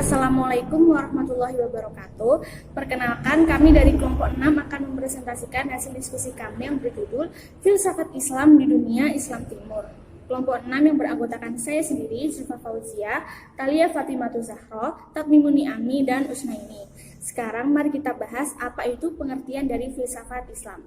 Assalamualaikum warahmatullahi wabarakatuh. Perkenalkan, kami dari kelompok 6 akan mempresentasikan hasil diskusi kami yang berjudul Filsafat Islam di Dunia Islam Timur. Kelompok 6 yang beranggotakan saya sendiri, Zulfa Fauzia, Talia Fatimatu Zahro, Tatmimuni Ami, dan Usnaini. Sekarang mari kita bahas apa itu pengertian dari filsafat Islam.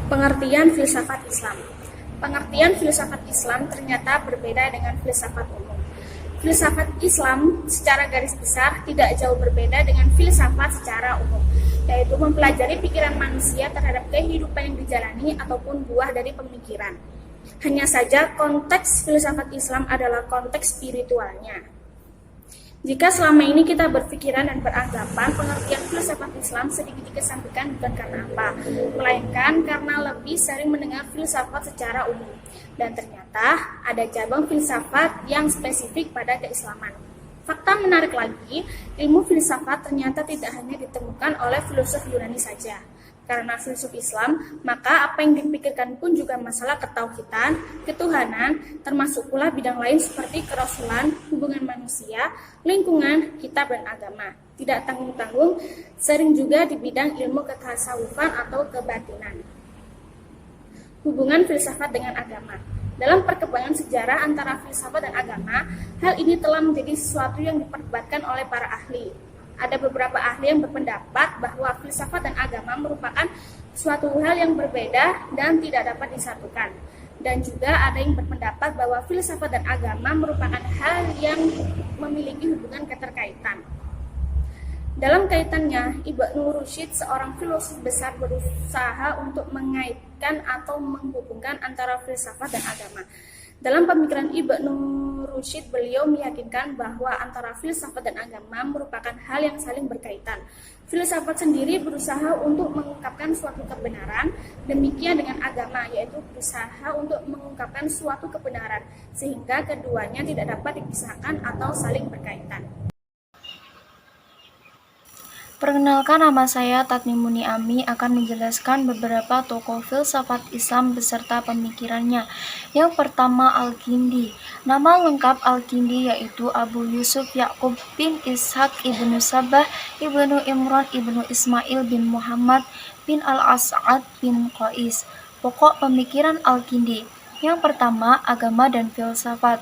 Pengertian filsafat Islam. Pengertian filsafat Islam ternyata berbeda dengan filsafat umum. Filsafat Islam secara garis besar tidak jauh berbeda dengan filsafat secara umum, yaitu mempelajari pikiran manusia terhadap kehidupan yang dijalani ataupun buah dari pemikiran. Hanya saja konteks filsafat Islam adalah konteks spiritualnya. Jika selama ini kita berpikiran dan beranggapan pengertian filsafat Islam sedikit dikesampingkan bukan karena apa, melainkan karena lebih sering mendengar filsafat secara umum. Dan ternyata ada cabang filsafat yang spesifik pada keislaman. Fakta menarik lagi, ilmu filsafat ternyata tidak hanya ditemukan oleh filosof Yunani saja. Karena filsuf Islam, maka apa yang dipikirkan pun juga masalah ketauhidan, ketuhanan, termasuk pula bidang lain seperti kerasulan, hubungan manusia, lingkungan, kitab, dan agama. Tidak tanggung-tanggung, sering juga di bidang ilmu ketasawufan atau kebatinan. Hubungan filsafat dengan agama. Dalam perkembangan sejarah antara filsafat dan agama, hal ini telah menjadi sesuatu yang diperdebatkan oleh para ahli. Ada beberapa ahli yang berpendapat bahwa filsafat dan agama merupakan suatu hal yang berbeda dan tidak dapat disatukan. Dan juga ada yang berpendapat bahwa filsafat dan agama merupakan hal yang memiliki hubungan keterkaitan. Dalam kaitannya, Ibnu Rushd, seorang filosof besar, berusaha untuk mengaitkan atau menghubungkan antara filsafat dan agama. Dalam pemikiran Ibnu Rushd, beliau meyakinkan bahwa antara filsafat dan agama merupakan hal yang saling berkaitan. Filsafat sendiri berusaha untuk mengungkapkan suatu kebenaran, demikian dengan agama, yaitu berusaha untuk mengungkapkan suatu kebenaran, sehingga keduanya tidak dapat dipisahkan atau saling berkaitan. Perkenalkan, nama saya Tatmimuni Ami akan menjelaskan beberapa tokoh filsafat Islam beserta pemikirannya. Yang pertama, Al-Kindi. Nama lengkap Al-Kindi yaitu Abu Yusuf Ya'qub bin Ishaq ibnu Sabah ibnu Imran ibnu Ismail bin Muhammad bin Al-As'ad bin Qais. Pokok pemikiran Al-Kindi. Yang pertama, agama dan filsafat.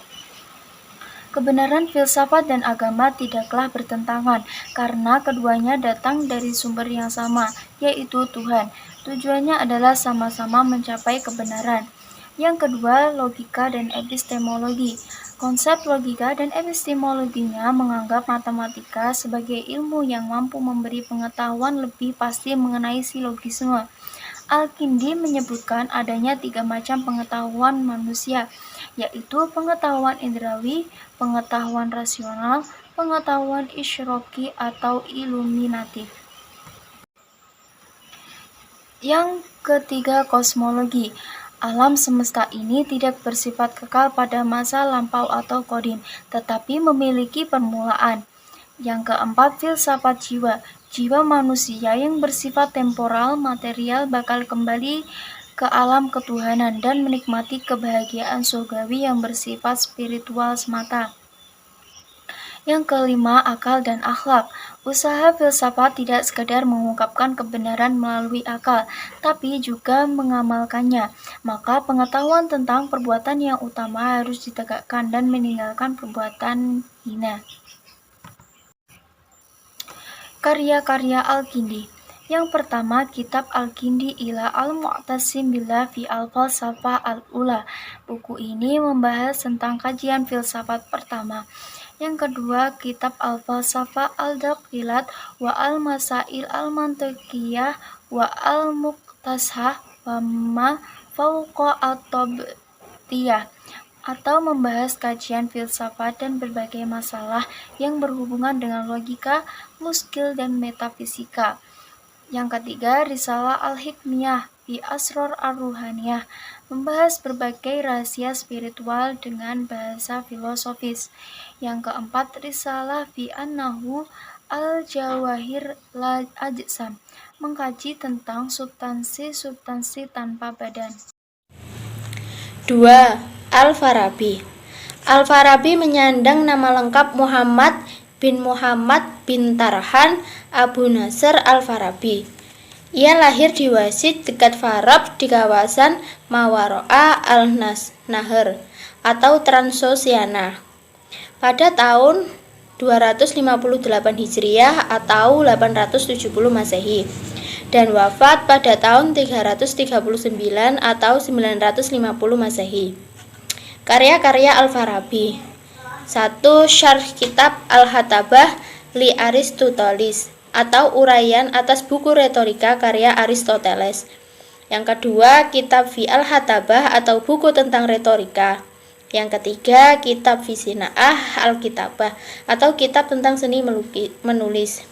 Kebenaran filsafat dan agama tidaklah bertentangan, karena keduanya datang dari sumber yang sama, yaitu Tuhan. Tujuannya adalah sama-sama mencapai kebenaran. Yang kedua, logika dan epistemologi. Konsep logika dan epistemologinya menganggap matematika sebagai ilmu yang mampu memberi pengetahuan lebih pasti mengenai silogisme. Al-Kindi menyebutkan adanya 3 macam pengetahuan manusia, yaitu pengetahuan indrawi, pengetahuan rasional, pengetahuan isyroki atau iluminatif. Yang ketiga, kosmologi. Alam semesta ini tidak bersifat kekal pada masa lampau atau kodim, tetapi memiliki permulaan. Yang keempat, filsafat jiwa. Jiwa manusia yang bersifat temporal, material bakal kembali ke alam ketuhanan dan menikmati kebahagiaan surgawi yang bersifat spiritual semata. Yang kelima, akal dan akhlak. Usaha filsafat tidak sekadar mengungkapkan kebenaran melalui akal, tapi juga mengamalkannya. Maka pengetahuan tentang perbuatan yang utama harus ditegakkan dan meninggalkan perbuatan hina. Karya-karya Al-Kindi. Yang pertama, kitab Al-Kindi ila al-Mu'tasim billah fi al-Falsafah al-Ula. Buku ini membahas tentang kajian filsafat pertama. Yang kedua, kitab Al-Falsafah al-Daqilat wa al-Masail al-Mantiqiyah wa al-Muqtasah wa ma fawqa at-Tabtiyah, atau membahas kajian filsafat dan berbagai masalah yang berhubungan dengan logika, muskil, dan metafisika. Yang ketiga, Risalah Al-Hikmiyah fi Asror Ar-Ruhaniyah, membahas berbagai rahasia spiritual dengan bahasa filosofis. Yang keempat, Risalah fi An-Nahu Al-Jawahir La Ajsam, mengkaji tentang substansi-substansi tanpa badan. 2. Al-Farabi. Al-Farabi menyandang nama lengkap Muhammad bin Muhammad bin Tarhan Abu Nasr Al-Farabi. Ia lahir di Wasit dekat Farab di kawasan Mawaro'a al-Nahr atau Transoxiana pada tahun 258 Hijriah atau 870 Masehi dan wafat pada tahun 339 atau 950 Masehi. Karya-karya Al-Farabi: 1. Syarh Kitab Al-Hatabah li Aristotelis atau uraian atas buku retorika karya Aristoteles. Yang kedua, Kitab Fi Al-Hatabah atau buku tentang retorika. Yang ketiga, Kitab Fi Sina'ah Al-Kitabah atau kitab tentang seni menulis.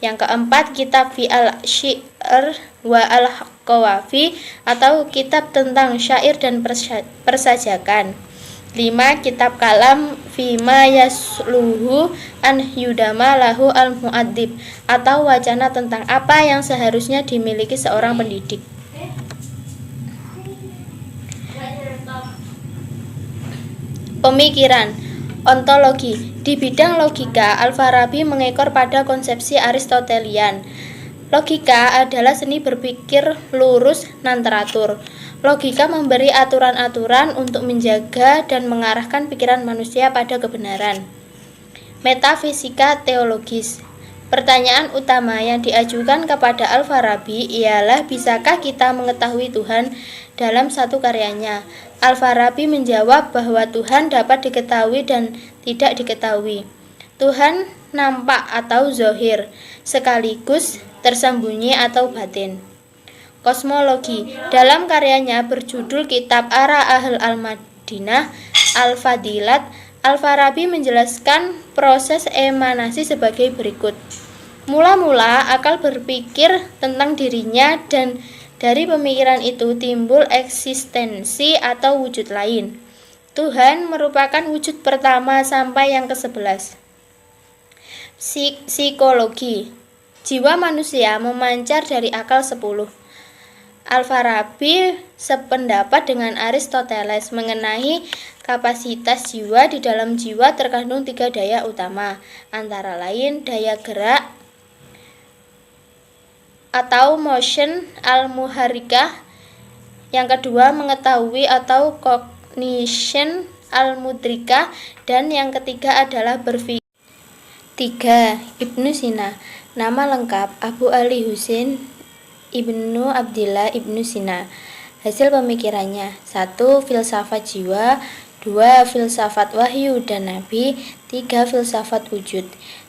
Yang keempat, Kitab Fi Al-Syi'r wa Al-Qawafi atau kitab tentang syair dan persajakan. 5. Kitab Kalam Fima Yasluhu an Yudama Lahu Al-Mu'addib atau wacana tentang apa yang seharusnya dimiliki seorang pendidik. Pemikiran ontologi. Di bidang logika, Al-Farabi mengekor pada konsepsi Aristotelian. Logika adalah seni berpikir lurus dan teratur. Logika memberi aturan-aturan untuk menjaga dan mengarahkan pikiran manusia pada kebenaran. Metafisika teologis. Pertanyaan utama yang diajukan kepada Al-Farabi ialah bisakah kita mengetahui Tuhan dalam satu karyanya? Al-Farabi menjawab bahwa Tuhan dapat diketahui dan tidak diketahui. Tuhan nampak atau zohir, sekaligus tersembunyi atau batin. Kosmologi. Dalam karyanya berjudul Kitab Ara Ahl Al-Madinah Al-Fadilat, Al-Farabi menjelaskan proses emanasi sebagai berikut. Mula-mula akal berpikir tentang dirinya dan dari pemikiran itu timbul eksistensi atau wujud lain. Tuhan merupakan wujud pertama sampai yang ke-11. Psikologi. Jiwa manusia memancar dari akal 10. Al-Farabi sependapat dengan Aristoteles mengenai kapasitas jiwa. Di dalam jiwa terkandung 3 daya utama, antara lain daya gerak atau motion al-muharrikah, yang kedua mengetahui atau cognition al-mudrikah, dan yang ketiga adalah berpikir. 3. Ibnu Sina. Nama lengkap Abu Ali Husain Ibnu Abdillah Ibnu Sina. Hasil pemikirannya: 1. Filsafat jiwa, 2. Filsafat wahyu dan nabi, 3. Filsafat wujud.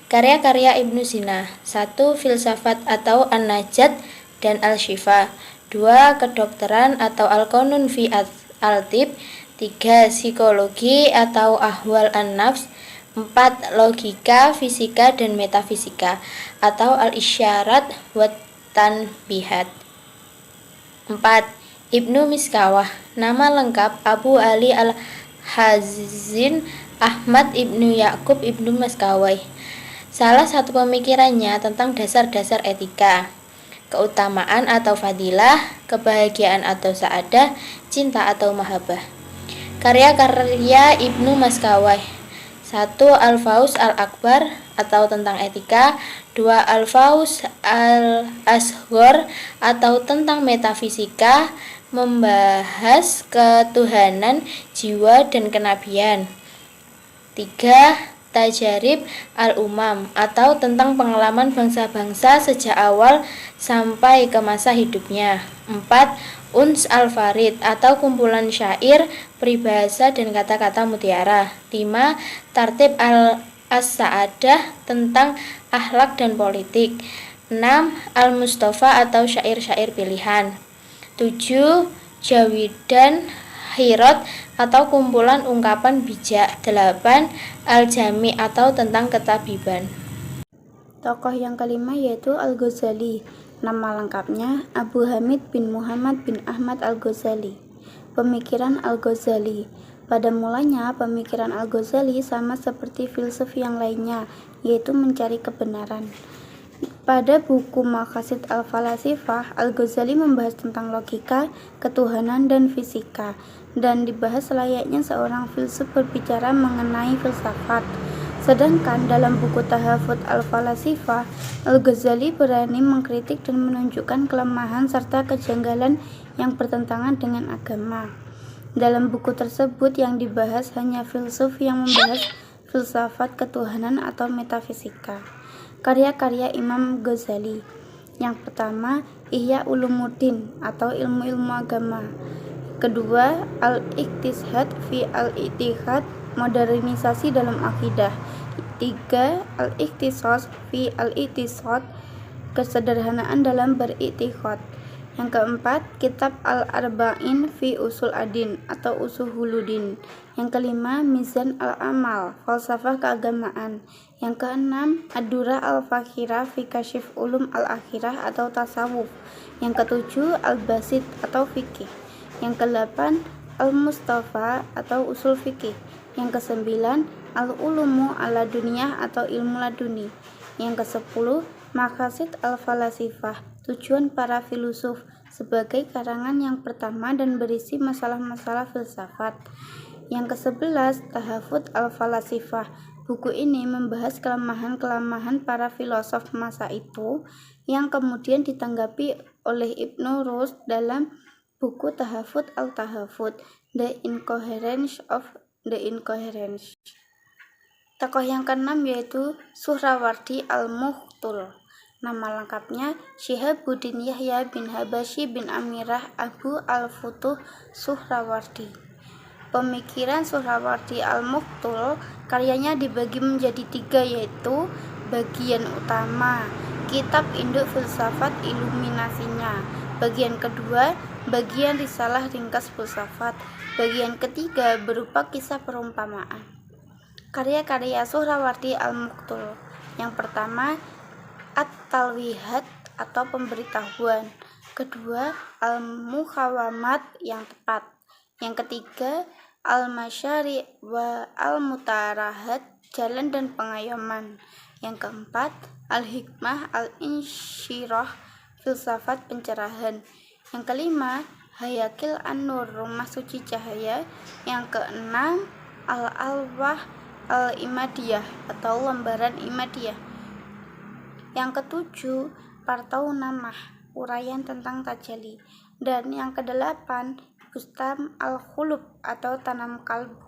Karya-karya Ibnu Sina: 1. Filsafat atau An-Najat dan Al-Syifa, 2. Kedokteran atau Al-Qanun fi Al-Tib, 3. Psikologi atau Ahwal An-Nafs, 4. Logika, fisika dan metafisika atau Al-Isyarat wa Tanbihat. 4. Ibnu Miskawah. Nama lengkap Abu Ali Al-Hazin Ahmad Ibnu Yakub Ibnu Miskawah. Salah satu pemikirannya tentang dasar-dasar etika, keutamaan atau fadilah, kebahagiaan atau saadah, cinta atau mahabbah. Karya-karya Ibnu Miskawah: 1. Al-Faus Al-Akbar atau tentang etika, 2. Al-Faus Al-Asghar atau tentang metafisika, membahas ketuhanan, jiwa dan kenabian, 3. Tajarib Al-Umam atau tentang pengalaman bangsa-bangsa sejak awal sampai ke masa hidupnya, 4. Uns Al-Farid atau kumpulan syair, peribahasa dan kata-kata mutiara, 5. Tartib As-Sa'adah tentang akhlak dan politik, 6. Al-Mustafa atau syair-syair pilihan, 7. Jawidan Hirot atau kumpulan ungkapan bijak, 8. Al-Jami atau tentang ketabiban. Tokoh yang kelima yaitu Al-Ghazali. Nama lengkapnya Abu Hamid bin Muhammad bin Ahmad Al-Ghazali. Pemikiran Al-Ghazali. Pada mulanya, pemikiran Al-Ghazali sama seperti filsuf yang lainnya, yaitu mencari kebenaran. Pada buku Maqasid Al-Falasifah, Al-Ghazali membahas tentang logika, ketuhanan, dan fisika, dan dibahas layaknya seorang filsuf berbicara mengenai filsafat. Sedangkan dalam buku Tahafut Al-Falasifah, Al-Ghazali berani mengkritik dan menunjukkan kelemahan serta kejanggalan yang bertentangan dengan agama. Dalam buku tersebut yang dibahas hanya filsuf yang membahas filsafat ketuhanan atau metafisika. Karya-karya Imam Ghazali. Yang pertama, Ihya Ulumuddin atau ilmu-ilmu agama. Kedua, Al-Iqtisad fi Al-I'tiqad, modernisasi dalam akidah. Tiga, Al-Iqtisas fi Al-I'tiqad, kesederhanaan dalam beriktikad. Yang keempat, kitab Al-Arba'in fi Usul Adin atau Usuhuluddin. Yang kelima, Mizan Al-Amal, falsafah keagamaan. Yang keenam, Ad-Durah Al-Fakhirah fi Kasyif Ulum Al-Akhirah atau tasawuf. Yang ketujuh, Al-Basit atau fikih. Yang kedelapan, Al-Mustafa atau usul fikih. Yang kesembilan, Al-Ulumu ala Duniyah atau ilmu laduni. Yang kesepuluh, Maqasid Al-Falasifah, tujuan para filosof, sebagai karangan yang pertama dan berisi masalah-masalah filsafat. Yang kesebelas, Tahafut Al-Falasifah. Buku ini membahas kelemahan-kelemahan para filosof masa itu yang kemudian ditanggapi oleh Ibnu Rushd dalam buku Tahafut Al-Tahafut, The Incoherence of the Incoherence. Tokoh yang keenam yaitu Suhrawardi Al-Mukhtul. Nama lengkapnya Syihabuddin Yahya bin Habashi bin Amirah Abu Al-Futuh Suhrawardi. Pemikiran Suhrawardi Al-Mukhtul, karyanya dibagi menjadi tiga, yaitu bagian utama, kitab induk filsafat iluminasinya. Bagian kedua, bagian risalah ringkas filsafat. Bagian ketiga berupa kisah perumpamaan. Karya-karya Suhrawardi Al-Mukhtul. Yang pertama, At-Talwihat atau pemberitahuan. Kedua, Al-Muqawamat yang tepat. Yang ketiga, Al-Masyari' wa Al-Mutarahat, jalan dan pengayoman. Yang keempat, Al-Hikmah Al-Insyirah, filsafat pencerahan. Yang kelima, Hayakil An-Nur, rumah suci cahaya. Yang keenam, Al-Alwah Al-Imadiyah atau lembaran Imadiyah. Yang ketujuh, Partau Namah, uraian tentang tajalli. Dan yang kedelapan, Bustam Al-Khulub atau tanam kalbu.